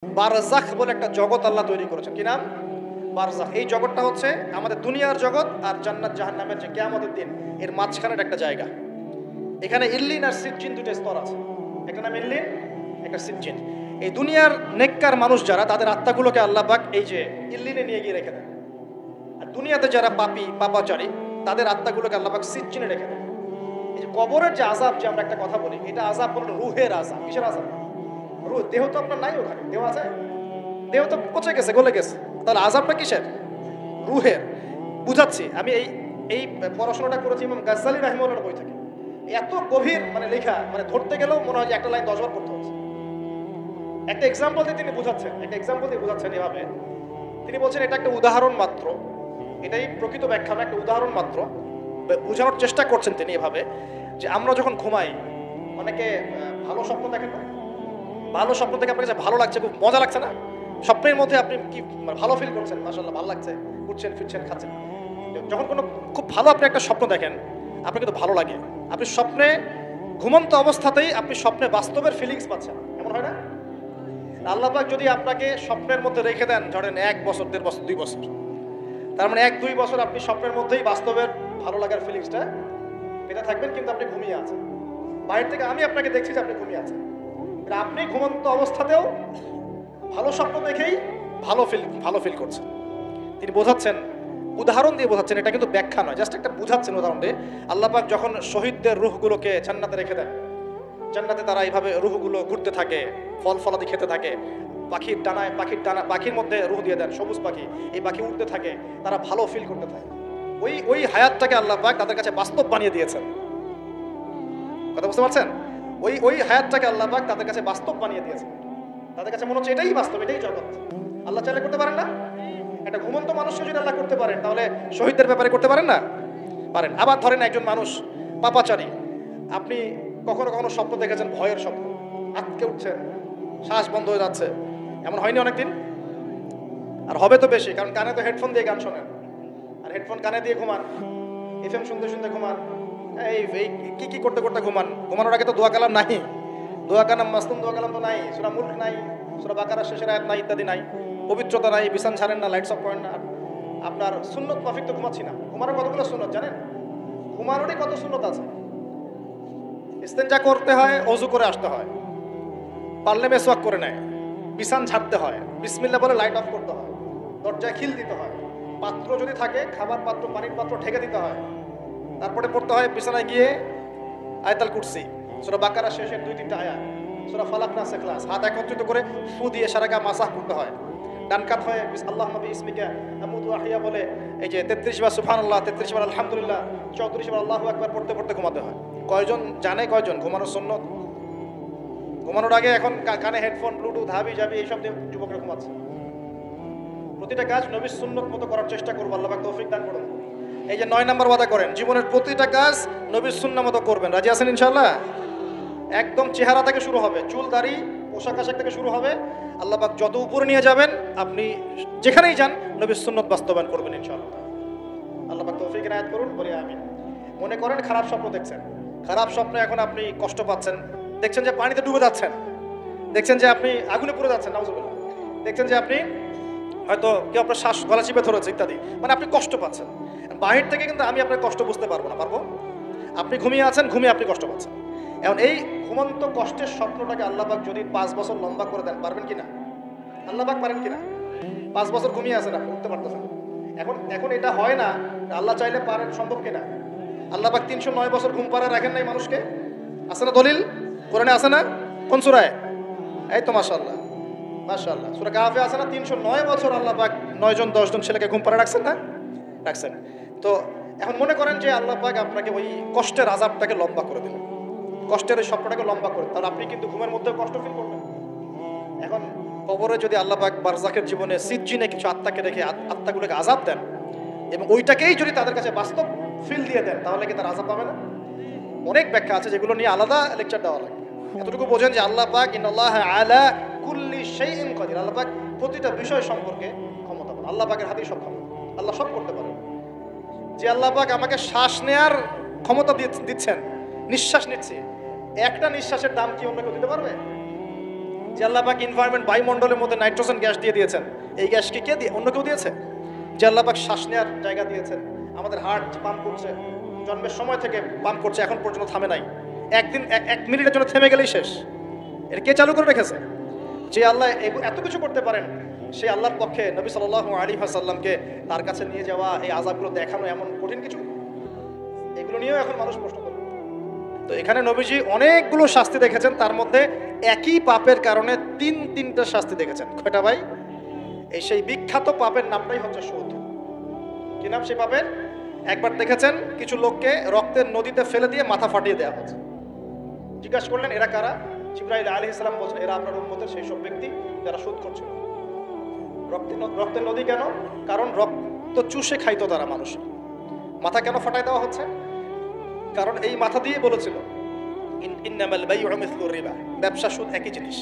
বারজাখ বলে একটা জগৎ আল্লাহ তৈরি করেছেন। কি নাম? বারজাখ। এই জগৎটা হচ্ছে আমাদের দুনিয়ার জগৎ আর জান্নাত জাহান্নামের যে কিয়ামতের দিন এর মাঝখানের একটা জায়গা। এখানে ইল্লিন আর সিজ্জিন দুটো স্তর আছে। একটা নাম ইল্লিন, একটা সিজ্জিন। এই দুনিয়ার নেককার মানুষ যারা, তাদের আত্মাগুলোকে আল্লাহ পাক এই যে ইল্লিনে নিয়ে গিয়ে রেখে দেন। আর দুনিয়াতে যারা পাপী পাপাচারী, তাদের আত্মাগুলোকে আল্লাহ পাক সিজ্জিনে রেখে দেন। এই যে কবরের যে আযাব, যে আমরা একটা কথা বলি, এটা আযাব বলতে রুহের আযাব। কিসের আযাব? রুহ। দেহ তো আপনার নাই ওখানে, দেহ আছে? দেহ তো পচে গেছে, গলে গেছে। তাহলে আযাবটা কিসের? রুহের। বুঝাচ্ছি, আমি এই পড়াশোনাটা করেছি ইমাম গাজ্জালী রাহিমাহুল্লাহর বই থেকে। এত গভীর লেখা, ধরতে গেলেও মনে হয় যে একটা লাইন 10 বার পড়তে হচ্ছে। একটা এক্সাম্পল দিয়ে তিনি বোঝাচ্ছেন এভাবে। তিনি বলছেন এটা একটা উদাহরণ মাত্র, এটাই প্রকৃত ব্যাখ্যা না, একটা উদাহরণ মাত্র। বোঝানোর চেষ্টা করছেন তিনি এভাবে যে আমরা যখন ঘুমাই, অনেকে ভালো স্বপ্ন দেখেন না? ভালো স্বপ্ন দেখে আপনার কাছে ভালো লাগছে, খুব মজা লাগছে না? স্বপ্নের মধ্যে আপনি কি ভালো ফিল করছেন? মাশাআল্লাহ, ভালো লাগছে, উঠছেন ফিরছেন খাচ্ছেন। যখন কোনো খুব ভালো আপনি একটা স্বপ্ন দেখেন, আপনার কিন্তু ভালো লাগে। আপনি স্বপ্নে ঘুমন্ত অবস্থাতেই আপনি স্বপ্নে বাস্তবের ফিলিংস পাচ্ছেন, এমন হয় না? আল্লাহ পাক যদি আপনাকে স্বপ্নের মধ্যে রেখে দেন, ধরেন 1 বছর, 1.5 বছর, 2 বছর, তার মানে 1-2 বছর আপনি স্বপ্নের মধ্যেই বাস্তবের ভালো লাগার ফিলিংসটা পেতে থাকবেন, কিন্তু আপনি ঘুমিয়ে আছেন। বাইরে থেকে আমি আপনাকে দেখছি যে আপনি ঘুমিয়ে আছেন, আপনি ঘুমন্ত অবস্থাতেও ভালো স্বপ্ন দেখেই ভালো ফিল করছেন। তিনি বোঝাচ্ছেন, উদাহরণ দিয়ে বোঝাচ্ছেন, এটা কিন্তু ব্যাখ্যা নয়, জাস্ট একটা বুঝাচ্ছেন উদাহরণ দিয়ে। আল্লাহ পাক যখন শহীদদের রূহগুলোকে জান্নাতে রেখে দেন, জান্নাতে তারা এইভাবে রূহগুলো ঘুরতে থাকে, ফল ফলাদি খেতে থাকে, পাখির মধ্যে রূহ দিয়ে দেন, সবুজ পাখি, এই পাখি উঠতে থাকে, তারা ভালো ফিল করতে থাকে। ওই হায়াতটাকে আল্লাহ পাক তাদের কাছে বাস্তব বানিয়ে দিয়েছেন। কথা বুঝতে পারছেন? ওই হায়াতটাকে আল্লাহ পাক তাদের কাছে বাস্তব বানিয়ে দিয়েছেন। তাদের কাছে মনে হচ্ছে এটাই বাস্তব, এটাই জগৎ। আল্লাহ চাইলে করতে পারেন না? একটা ঘুমন্ত মানুষকে যদি আল্লাহ করতে পারেন, তাহলে শহীদদের ব্যাপারে করতে পারেন না? পারেন। আবার ধরেন একজন মানুষ পাপাচারী, আপনি কখনো কখনো স্বপ্ন দেখেছেন, ভয়ের স্বপ্ন, আটকে উঠছেন, শ্বাস বন্ধ হয়ে যাচ্ছে, এমন হয়নি অনেকদিন? আর হবে তো বেশি, কারণ কানে তো হেডফোন দিয়ে গান শোনেন, আর হেডফোন কানে দিয়ে ঘুমান, এফএম শুনতে শুনতে ঘুমান, এই কি করতে করতে ঘুমান। ঘুমানোর আগে তো দোয়া কালাম নাই, দোয়া কালাম মাসনুন দোয়া কালাম তো নাই, সূরা মুলক নাই, সূরা বাকারার শেষের আয়াত নাই, ইত্যাদি নাই, পবিত্রতা নাই, বিছান ছাড়েন না, লাইটস অফ করেন না। আপনার সুন্নত মাফিক তো ঘুমাচ্ছি না। ঘুমানোর কতগুলো সুন্নত জানেন? ঘুমানোরই কত সুন্নত আছে। ইস্তেঞ্জা করতে হয়, ওযু করে আসতে হয়, পারলে মেসওয়াক করে নেয়, বিছান ঝাড়তে হয়, বিসমিল্লাহ বলে লাইট অফ করতে হয়, দরজায় খিল দিতে হয়, পাত্র যদি থাকে খাবার পাত্র, পানির পাত্র ঢেকে দিতে হয়, তারপরে পড়তে হয় বিছানায় গিয়ে আয়াতুল কুরসি, সূরা বাকারা শেষের 2-3টা আয়াত, সূরা ফালাক নাস ইখলাস, হাত একত্রিত করে ফু দিয়ে সারা গা মাসাহ করতে হয়। ডান কাত হয়ে আল্লাহুম্মা বিইসমিকা আমুতু ওয়া আহইয়া বলে এই যে 33 বার সুবহানাল্লাহ, 33 বার আলহামদুলিল্লাহ, 34 বার আল্লাহু আকবার পড়তে পড়তে ঘুমাতে হয়। কয়জন জানে? কয়জন ঘুমানোর সুন্নত? ঘুমানোর আগে এখন কানে হেডফোন, ব্লুটুথ, হাবি জাবি এইসব দিয়ে যুবকরা ঘুমাচ্ছে। প্রতিটা কাজ নবীর সুন্নত মতো করার চেষ্টা করবো, আল্লাহ পাক তৌফিক দান করুন। এই যে 9 নম্বর ওয়াদা করেন, জীবনের প্রতিটা কাজ নবীর সুন্নাহ মতো করবেন। রাজি আছেন ইনশাআল্লাহ? একদম চেহারা থেকে শুরু হবে, চুল দাড়ি পোশাক আশাক থেকে শুরু হবে। আল্লাহ পাক যত উপরে নিয়ে যাবেন, আপনি যেখানেই যান নবীর সুন্নত বাস্তবায়ন করবেন ইনশাআল্লাহ। আল্লাহ পাক তৌফিক এনায়েত করুন, বলি আমিন। মনে করেন খারাপ স্বপ্ন দেখছেন, খারাপ স্বপ্নে এখন আপনি কষ্ট পাচ্ছেন, দেখছেন যে পানিতে ডুবে যাচ্ছেন, দেখছেন যে আপনি আগুনে পুড়ে যাচ্ছেন, নাউজুবিল্লাহ, দেখছেন যে আপনি হয়তো কেউ আপনার শ্বাস গলা চিপে ধরেছে ইত্যাদি, আপনি কষ্ট পাচ্ছেন। বাহির থেকে কিন্তু আমি আপনার কষ্ট বুঝতে পারবো না, পারবো? আপনি ঘুমিয়ে আছেন, ঘুমিয়ে আপনি কষ্ট পাচ্ছেন। এখন এই ঘুমন্ত কষ্টের স্বপ্নটাকে আল্লাহ পাক যদি 5 বছর লম্বা করে দেন, পারবেন কিনা? আল্লাহ পাক পারেন কিনা? 5 বছর ঘুমিয়ে আছেন, আপনি উঠতে পারতেছেন। এখন এটা হয় না, আল্লাহ চাইলে পারেন, সম্ভব কিনা? আল্লাহ পাক 309 বছর ঘুম পাড়া রাখেন নাই মানুষকে? আছে না দলিল? কোরআনে আছে না? কোন সূরায়? এই তো মাশাআল্লাহ, মাশাআল্লাহ, সূরা কাহফে আছে না? 309 বছর আল্লাহ পাক 9 জন 10 জন ছেলেকে ঘুম পাড়া রাখছেন না? রাখছেন। তো এখন মনে করেন যে আল্লাহ পাক আপনাকে ওই কষ্টের আযাবটাকে লম্বা করে দিলেন, কষ্টের ওই স্বপ্নটাকে লম্বা করে, তাহলে আপনি কিন্তু ঘুমের মধ্যেও কষ্ট ফিল করবেন। এখন কবরে যদি আল্লাহ পাক বারজাখের জীবনে সিজ্জিনে কিছু আত্মাকে রেখে আত্মাগুলোকে আযাব দেন, এবং ওইটাকেই যদি তাদের কাছে বাস্তব ফিল দিয়ে দেন, তাহলে কি তার আযাব পাবে না? অনেক ব্যাখ্যা আছে, যেগুলো নিয়ে আলাদা লেকচার দেওয়া লাগবে। এতটুকু বোঝেন যে আল্লাহ পাক ইন্নাল্লাহা আলা কুল্লি শাইইন কাদির, আল্লাহ পাক প্রতিটা বিষয় সম্পর্কে ক্ষমতাবান। আল্লাহ পাকের হাতেই সব ক্ষমতা, আল্লাহ সব করতে পারেন। যে আল্লাহ পাক আমাকে শ্বাস নেয়ার ক্ষমতা দিচ্ছেন, নিঃশ্বাস নিচ্ছি, একটা নিঃশ্বাসের দাম কি অন্য কেউ দিতে পারবে? যে আল্লাহ পাক এনভায়রনমেন্ট বায়ুমণ্ডলের মধ্যে নাইট্রোজেন গ্যাস দিয়ে দিয়েছেন, এই গ্যাস কি কে দিয়ে, অন্য কেউ দিয়েছে? যে আল্লাহ পাক শ্বাস নেওয়ার জায়গা দিয়েছেন, আমাদের হার্ট পাম্প করছে, জন্মের সময় থেকে পাম্প করছে, এখন পর্যন্ত থামে নাই। একদিন 1 মিনিটের জন্য থেমে গেলেই শেষ। এটা কে চালু করে রেখেছে? যে আল্লাহ এত কিছু করতে পারেন, সেই আল্লাহর পক্ষে নবী সাল্লাল্লাহু আলাইহি ওয়াসাল্লামকে তার কাছে নিয়ে যাওয়া, এই আযাবগুলো দেখানো এমন কঠিন কিছু? এগুলো নিয়েও এখন মানুষ প্রশ্ন করে। তো এখানে নবীজি অনেকগুলো শাস্তি দেখেছেন, তার মধ্যে একই পাপের কারণে তিনটা শাস্তি দেখেছেন। কয়টা ভাই? এই সেই বিখ্যাত পাপের নামটাই হচ্ছে সুদ। কি নাম সেই পাপের? একবার দেখেছেন কিছু লোককে রক্তের নদীতে ফেলে দিয়ে মাথা ফাটিয়ে দেওয়া হচ্ছে। জিজ্ঞাসা করলেন এরা কারা? জিবরাইল আলাইহিস সালাম বলছেন এরা আপনার উম্মতের সেই সব ব্যক্তি যারা সুদ করছিল। রক্তের নদী কেন? কারণ রক্ত চুষে খাইতো তারা মানুষ। মাথা কেন ফাটাই দেওয়া হচ্ছে? কারণ এই মাথা দিয়ে বলেছিল ইন্নামাল বাইউ মিসলু রিবা, ব্যবসা সুদ একই জিনিস।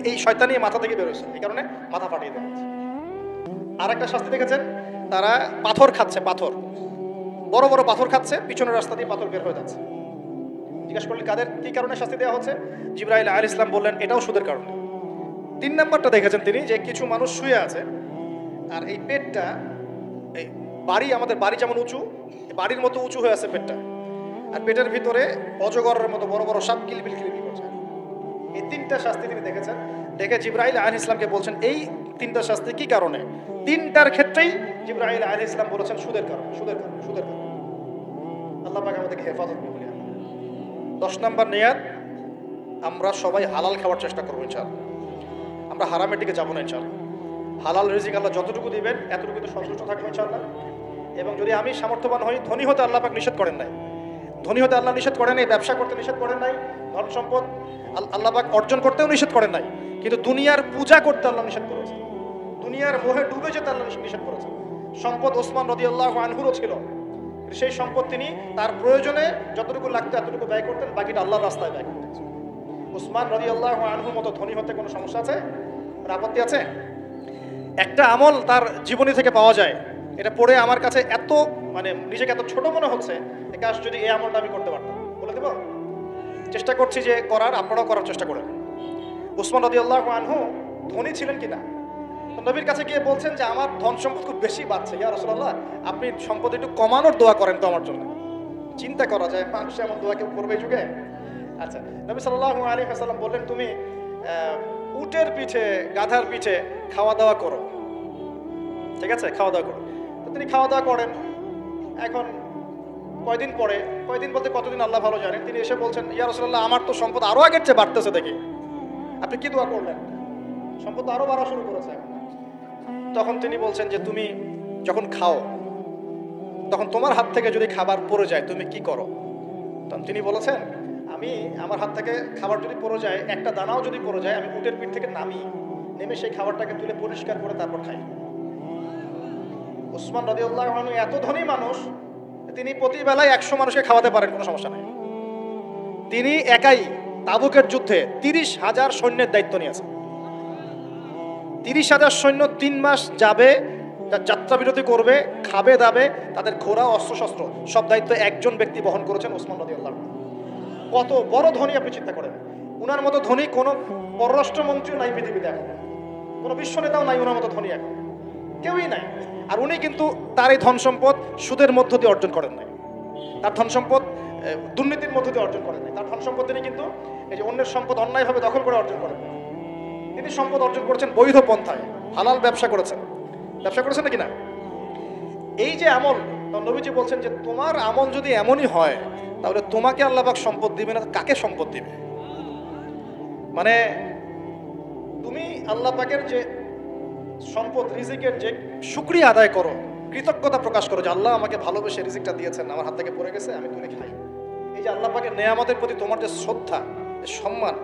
এই শয়তানি মাথা থেকে বের হয়েছে, এই কারণে মাথা ফাটিয়ে দেওয়া হচ্ছে। আর একটা শাস্তি দেখেছেন, তারা পাথর খাচ্ছে, পাথর, বড় বড় পাথর খাচ্ছে, পিছনের রাস্তা দিয়ে পাথর বের হয়ে যাচ্ছে। জিজ্ঞাসা করলেন কাদের কি কারণে শাস্তি দেওয়া হচ্ছে? জিবরাইল আলাইহিস সালাম বললেন এটাও সুদের কারণে। 3 নাম্বারটা দেখেছেন তিনি, যে কিছু মানুষ শুয়ে আছে আর এই পেটটা, এই বাড়ি, আমাদের বাড়ি যেমন উঁচু, বাড়ির মতো উঁচু হয়ে আছে পেটটা, আর পেটের ভিতরে অজগরের মতো বড় বড় সাপ কিলবিল কিলবিল করছে। এই 3টা শাস্তি তিনি দেখেছেন। দেখে জিবরাইল আলাইহিস সালামকে বলছেন এই 3টা শাস্তি কি কারণে? 3টার ক্ষেত্রেই জিবরাইল আলাইহিস সালাম বলেছেন সুদের কারণে, সুদের কারণে, সুদের কারণে। আল্লাহ পাক আমাদেরকে হেফাজত করুন। 10 নাম্বার নিয়াত, আমরা সবাই হালাল খাওয়ার চেষ্টা করবো ইনশাআল্লাহ। আমরা হারামের দিকে যাবো না ইনশাআল্লাহ। হালাল রিজিক আল্লাহ যতটুকু দিবেন এতটুকু তো সন্তুষ্ট থাকবো ইনশাআল্লাহ। এবং যদি আমি সামর্থ্যবান হই, ধনী হতে আল্লাহ পাক নিষেধ করেন নাই, ধনী হতে আল্লাহ নিষেধ করেন নাই, ব্যবসা করতে নিষেধ করেন নাই, ধন সম্পদ আল্লাহ পাক অর্জন করতেও নিষেধ করেন নাই, কিন্তু দুনিয়ার পূজা করতে আল্লাহ নিষেধ করেছে, দুনিয়ার মোহে ডুবে যেতে আল্লাহ নিষেধ করেছে। সম্পদ ওসমান রাদিয়াল্লাহু আনহুরও ছিল, সেই সম্পদ তিনি তার প্রয়োজনে যতটুকু লাগতো এতটুকু ব্যয় করতেন, বাকিটা আল্লাহর রাস্তায় ব্যয় করতেন। ওসমান রাদিয়াল্লাহু আনহুর মতো ধনী হতে কোনো সমস্যা আছে? আপত্তি আছে? একটা আমল তার জীবনী থেকে পাওয়া যায়, এটা পড়ে আমার কাছে এত মানে নিজেকে এত ছোট মনে হচ্ছে, কাশ যদি এই আমলটা আমি করতে পারতাম। বলে দেব, চেষ্টা করছি যে করার, আপনারাও করার চেষ্টা করেন। ওসমান রাদিয়াল্লাহু আনহু ধনী ছিলেন কিনা, নবীর কাছে গিয়ে বলছেন যে আমার ধন সম্পদ খুব বেশি বাড়ছে, ইয়া রাসূলুল্লাহ আপনি সম্পদ একটু কমানোর দোয়া করেন তো আমার জন্য। চিন্তা করা যায় মানুষ এমন দোয়া কেউ করবে এই যুগে? আচ্ছা, নবী সাল্লাল্লাহু আলাইহি ওয়াসাল্লাম বললেন তুমি উটের পিঠে, গাধার পিঠে খাওয়া দাওয়া করো, ঠিক আছে, খাওয়া দাওয়া করো। তো তিনি খাওয়া দাওয়া করেন। এখন কয়দিন পরে, কয়দিন বলতে কতদিন আল্লাহ ভালো জানেন, তিনি এসে বলছেন ইয়া রাসূলুল্লাহ আমার তো সম্পদ আরো আগের চেয়ে বাড়তেছে, দেখি আপনি কি দোয়া করলেন? সম্পদ আরো বাড়া শুরু করেছে। তখন তিনি বলছেন যে তুমি যখন খাও তখন তোমার হাত থেকে যদি খাবার পড়ে যায় তুমি কি করো? তখন তিনি বলেছেন আমি, আমার হাত থেকে খাবার যদি পড়ে যায়, একটা দানাও যদি পড়ে যায়, আমি উটের পিঠ থেকে নেমে সেই খাবারটাকে তুলে পরিষ্কার করে তারপর খাই। ওসমান রাদিয়াল্লাহু আনহু এত ধনী মানুষ, তিনি প্রতিবেলায় 100 মানুষকে খাওয়াতে পারেন, কোনো সমস্যা নাই। তিনি একাই তাবুকের যুদ্ধে 30,000 সৈন্যের দায়িত্ব নিয়েছেন। 30,000 সৈন্য 3 মাস যাবে, যাত্রা বিরতি করবে, খাবে দাবে, তাদের ঘোড়া অস্ত্রশস্ত্র সব দায়িত্ব একজন ব্যক্তি বহন করেছেন, ওসমান রাদিয়াল্লাহু আনহু। কত বড় ধনী আপনি চিন্তা করেন। উনার মতো ধনী কোনো পররাষ্ট্রমন্ত্রীও নাই পৃথিবীতে, এখন কোনো বিশ্ব নেতাও নাই উনার মতো ধনী, এখন কেউই নাই। আর উনি কিন্তু তার এই ধন সম্পদ সুদের মধ্য দিয়ে অর্জন করেন নাই, তার ধন সম্পদ দুর্নীতির মধ্য দিয়ে অর্জন করেন নাই। তার ধন সম্পদ তিনি কিন্তু এই যে অন্যের সম্পদ অন্যায়ভাবে দখল করে অর্জন করেন, তিনি সম্পদ অর্জন করেছেন বৈধ পন্থায়, হালাল ব্যবসা করেছেন। ব্যবসা করেছেন নাকি না? এই যে আমল, নবীজি বলছেন যে তোমার আমল যদি এমনই হয় তাহলে তোমাকে আল্লাহ পাক সম্পদ দিবে না, কাকে সম্পদ দিবে? মানে তুমি আল্লাহ পাকের যে সম্পদ রিজিকের যে শুকরিয়া আদায় করো, কৃতজ্ঞতা প্রকাশ করো যে আল্লাহ আমাকে ভালোবেসে রিজিকটা দিয়েছেন, আমার হাত থেকে পড়ে গেছে, আমি তুলে খাই। এই যে আল্লাহ পাকের নেয়ামতের প্রতি তোমার যে শ্রদ্ধা, সম্মান,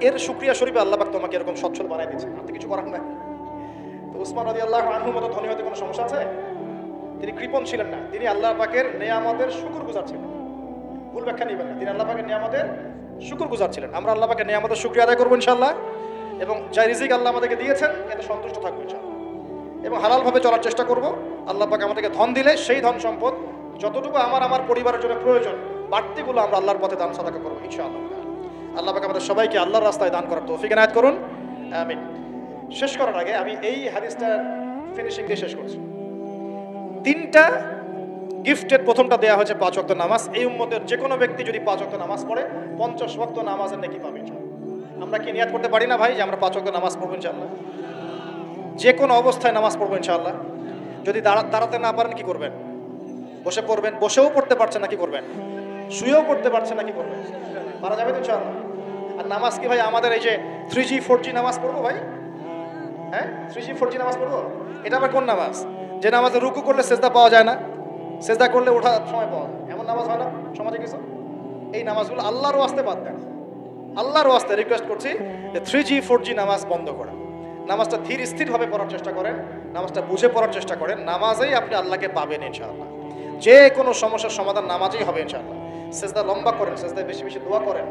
এর শুকরিয়া স্বরূপে আল্লাহ পাক তোমাকে এরকম সচ্ছল বানাই দিয়েছেন, আর তো কিছু করার নাই। তো উসমান রাদিয়াল্লাহু আনহুর মতো ধনী হতে কোনো সমস্যা আছে? তিনি কৃপণ ছিলেন না, তিনি আল্লাহ পাকের নেয়ামতের শুকরগুজার ছিলেন। ভুল ব্যাখ্যা নেবেন না, তিনি আল্লাহ পাকের নেয়ামতের শুকরগুজার ছিলেন। আমরা আল্লাহ পাকের নেয়ামতের শুকরিয়া আদায় করবো ইনশাআল্লাহ, এবং যা রিজিক আল্লাহ আমাদেরকে দিয়েছেন এতে সন্তুষ্ট থাকবো ইনশাআল্লাহ, এবং হালালভাবে চলার চেষ্টা করব। আল্লাহ পাক আমাদেরকে ধন দিলে সেই ধন সম্পদ যতটুকু আমার পরিবারের জন্য প্রয়োজন, বাড়তিগুলো আমরা আল্লাহর পথে দান সাদাকা করবো ইনশাআল্লাহ। আল্লাহ পাক আমাদের সবাইকে আল্লাহর রাস্তায় দান করার তৌফিক এনায়েত করুন, আমিন। শেষ করার আগে আমি এই হাদিসটা ফিনিশিং দিয়ে শেষ করছি। 3টা গিফটের প্রথমটা দেয়া হয়েছে 5 ওয়াক্ত নামাজ। এই উম্মতের যে কোনো ব্যক্তি যদি 5 ওয়াক্ত নামাজ পড়ে 50 ওয়াক্ত নামাজের নেকি পাবে ইনশাআল্লাহ। আমরা কি নিয়াত করতে পারি না ভাই যে আমরা 5 ওয়াক্ত নামাজ পড়বো ইনশাআল্লাহ? যে কোনো অবস্থায় নামাজ পড়বো ইনশাআল্লাহ। যদি দাঁড়াতে না পারেন কি করবেন? বসে পড়বেন। বসেও পড়তে পারছেন না কি করবেন? শুয়েও পড়তে পারছেন না কি করবেন? পারা যাবে তো ইনশাআল্লাহ। আর নামাজ কি ভাই আমাদের এই যে 3G 4G নামাজ পড়বো ভাই? হ্যাঁ, 3G 4G নামাজ পড়বো? এটা আবার কোন নামাজ? যে নামাজে রুকু করলে সেজদা পাওয়া যায় না, সেজদা করলে ওঠার সময় পাওয়া যায়, এমন নামাজ হয় না সমাজে কিছু? এই নামাজগুলো আল্লাহর ওয়াস্তে বাদ দেন। আল্লাহর ওয়াস্তে রিকোয়েস্ট করছি যে 3G 4G নামাজ বন্ধ করা। নামাজটা ধীর স্থিরভাবে পড়ার চেষ্টা করেন, নামাজটা বুঝে পড়ার চেষ্টা করেন। নামাজেই আপনি আল্লাহকে পাবেন ইনশাআল্লাহ। যে কোনো সমস্যার সমাধান নামাজেই হবে ইনশাআল্লাহ। সেজদা লম্বা করেন, সেজদায় বেশি বেশি দোয়া করেন,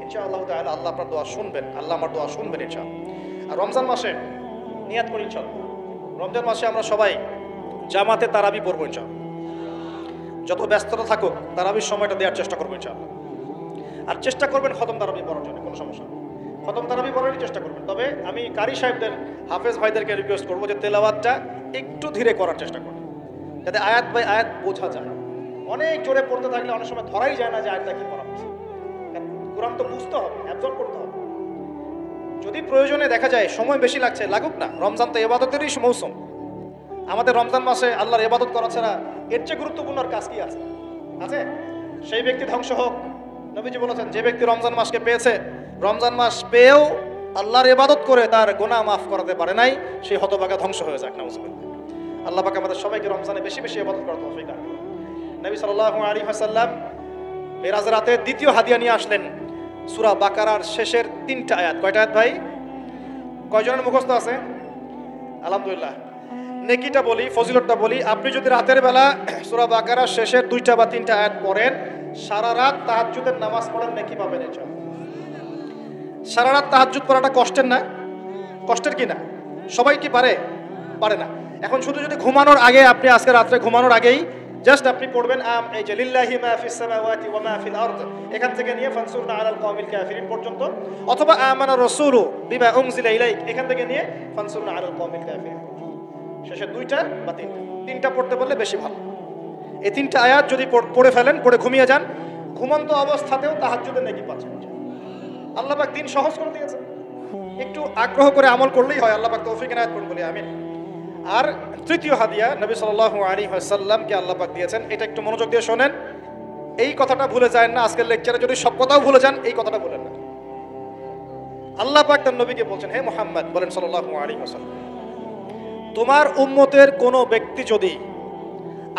ইনশাআল্লাহ তাআলা আল্লাহ আপনার দোয়া শুনবেন, আল্লাহ আমার দোয়া শুনবেন ইনশাআল্লাহ। আর রমজান মাসে নিয়াত করি ইনশাআল্লাহ, রমজান মাসে আমরা সবাই জামাতে তারাবি পড়বো ইনশাআল্লাহ। যত ব্যস্ততা থাকুক তারাবির সময়টা দেওয়ার চেষ্টা করবো ইনশাআল্লাহ। আর চেষ্টা করবেন খতম তারাবি পড়ার জন্য, কোনো সমস্যা নেই, খতম তারাবি পড়ারই চেষ্টা করবেন। তবে আমি কারি সাহেবদের, হাফেজ ভাইদেরকে রিকোয়েস্ট করবো যে তেলাওয়াতটা একটু ধীরে করার চেষ্টা করবেন, যাতে আয়াত বাই আয়াত বোঝা যায়। অনেক জোরে পড়তে থাকলে অনেক সময় ধরাই যায় না যে আয়াতটা কি পড়া হচ্ছে। কোরআন তো বুঝতে হবে, অ্যাবজর্ব করতে হবে। যদি প্রয়োজনে দেখা যায় সময় বেশি লাগছে, লাগুক না। রমজান তো ইবাদতেরই মৌসুম। আমাদের রমজান মাসে আল্লাহর ইবাদত করা ছাড়া এর চেয়ে গুরুত্বপূর্ণ আর কাজ কি আছে? আছে? সেই ব্যক্তি ধ্বংস হোক। নবীজি বলেছেন যে ব্যক্তি রমজান মাসকে পেয়েছে, রমজান মাস পেয়েও আল্লাহর ইবাদত করে তার গুনাহ মাফ করাতে পারে নাই, সেই হতভাগা ধ্বংস হয়ে যাক। নাউজুবিল্লাহ। আল্লাহ পাক আমাদের সবাইকে রমজানে বেশি বেশি ইবাদত করার তৌফিক দান করুন। নবী সাল্লাল্লাহু আলাইহি ওয়াসাল্লাম মেরাজ রাতে দ্বিতীয় হাদিয়া নিয়ে আসলেন, সূরা বাকারার শেষের 3টা আয়াত। কয়টা আয়াত ভাই? কয়জনের মুখস্থ আছে? আলহামদুলিল্লাহ। নেকিটা বলি, ফজিলতটা বলি। আপনি যদি রাতের বেলা সূরা বাকারার শেষের 2টা বা 3টা আয়াত পড়েন, সারা রাত তাহাজ্জুদের নামাজ পড়েন, নেকি পাবেন ইনশাআল্লাহ। সারা রাত তাহাজ্জুদ পড়াটা কষ্টের না? কষ্টের কি না? সবাই কি পারে? পারে না। এখন শুধু যদি ঘুমানোর আগে, আপনি আজকে রাত্রে ঘুমানোর আগেই জাস্ট আপনি পড়বেন এই যে লিল্লাহি মা ফিস সামাওয়াতি ওয়া মা ফিল আরদ, এখান থেকে নিয়ে ফানসুরনা আলাল কওমিল কাফিরিন পর্যন্ত, অথবা আমানা রাসূলু বিমা উনজিলা ইলাইক, এখান থেকে নিয়ে ফানসুরনা আলাল কওমিল কাফিরিন, শেষে 2টা বা 3টা পড়তে বললে বেশি ভালো। এই 3টা আয়াত যদি পড়ে ফেলেন, পড়ে ঘুমিয়ে যান, ঘুমন্ত অবস্থাতেও তাহাজ্জুদের নেকি পাচ্ছেন। আল্লাহ পাক দিন সহজ করে দিয়েছে, একটু আগ্রহ করে আমল করলেই হয়। আল্লাহ পাক তৌফিক এনায়েত করুন বলি আমিন। আর তৃতীয় হাদিয়া নবী সাল্লাল্লাহু আলাইহি ওয়াসাল্লামকে আল্লাহ পাক দিয়েছেন, এটা একটু মনোযোগ দিয়ে শোনেন। এই কথাটা ভুলে যায় না। আজকের লেকচারে যদি সব কথাও ভুলে যান, এই কথাটা ভুলেন না। আল্লাহ পাক তার নবীকে বলছেন, হে মুহাম্মদ বলেন সাল্লাল্লাহু আলাইহি ওয়াসাল্লাম, তোমার উম্মতের কোনো ব্যক্তি যদি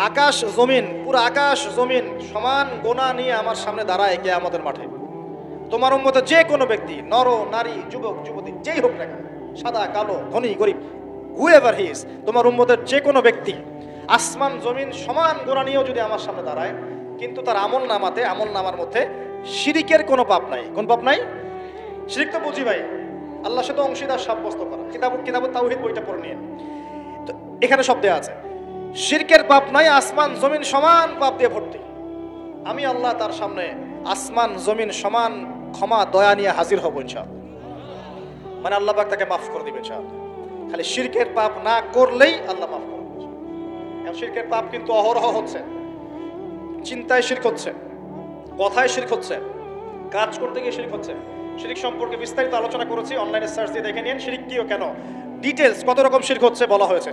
আকাশ জমিন, পুরো আকাশ জমিন সমান গোনা নিয়ে আমার সামনে দাঁড়ায় কিয়ামতের মাঠে, তোমার উম্মতের যে কোনো ব্যক্তি, নর নারী, যুবক যুবতী, যেই হোক না কেন, সাদা কালো, ধনী গরিব, হুএভার হি ইজ, তোমার উম্মতের যে কোনো ব্যক্তি আসমান জমিন সমান গোনা নিয়েও যদি আমার সামনে দাঁড়ায়, কিন্তু তার আমল নামার মধ্যে শিরিকের কোনো পাপ নাই। কোন পাপ নাই? শিরিক তো বুঝি ভাই, আল্লাহর সাথে অংশীদার সাব্যস্ত করা। কিতাবুত তাওহীদ বইটা পড়ে নিয়ে, তো এখানে সব দেয়া আছে। শিরকের পাপ নাই, আসমান জমিন সমান পাপ দিয়ে ভর্তি। আমি আল্লাহ তার সামনে আসমান জমিন সমান ক্ষমা দয়া নিয়ে হাজির হব ইনশাআল্লাহ। মানে আল্লাহ পাক তাকে মাফ করে দিবেন ইনশাআল্লাহ। খালি শিরকের পাপ না করলেই আল্লাহ মাফ করবেন। এখন শিরকের পাপ কিন্তু অহরহ হচ্ছে। চিন্তায় শিরক হচ্ছে, কথায় শিরক হচ্ছে, কাজ করতে গিয়ে শিরক হচ্ছে। শিরক সম্পর্কে বিস্তারিত আলোচনা করেছি, অনলাইনে সার্চ দিয়ে দেখে নিন। শিরক কি ও কেন, ডিটেলস কত রকম শিরক হচ্ছে বলা হয়েছে।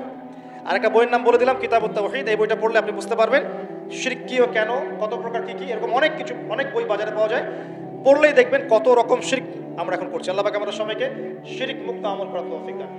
আর একটা বইয়ের নাম বলে দিলাম, কিতাবুত তাওহীদ। এই বইটা পড়লে আপনি বুঝতে পারবেন শিরক কি ও কেন, কত প্রকার কি কি, এরকম অনেক কিছু, অনেক বই বাজারে পাওয়া যায়। পড়লেই দেখবেন কত রকম শিরক আমরা এখন করছি। আল্লাহ পাক আমাদের সবাইকে শিরক মুক্ত আমল করার তৌফিক দান।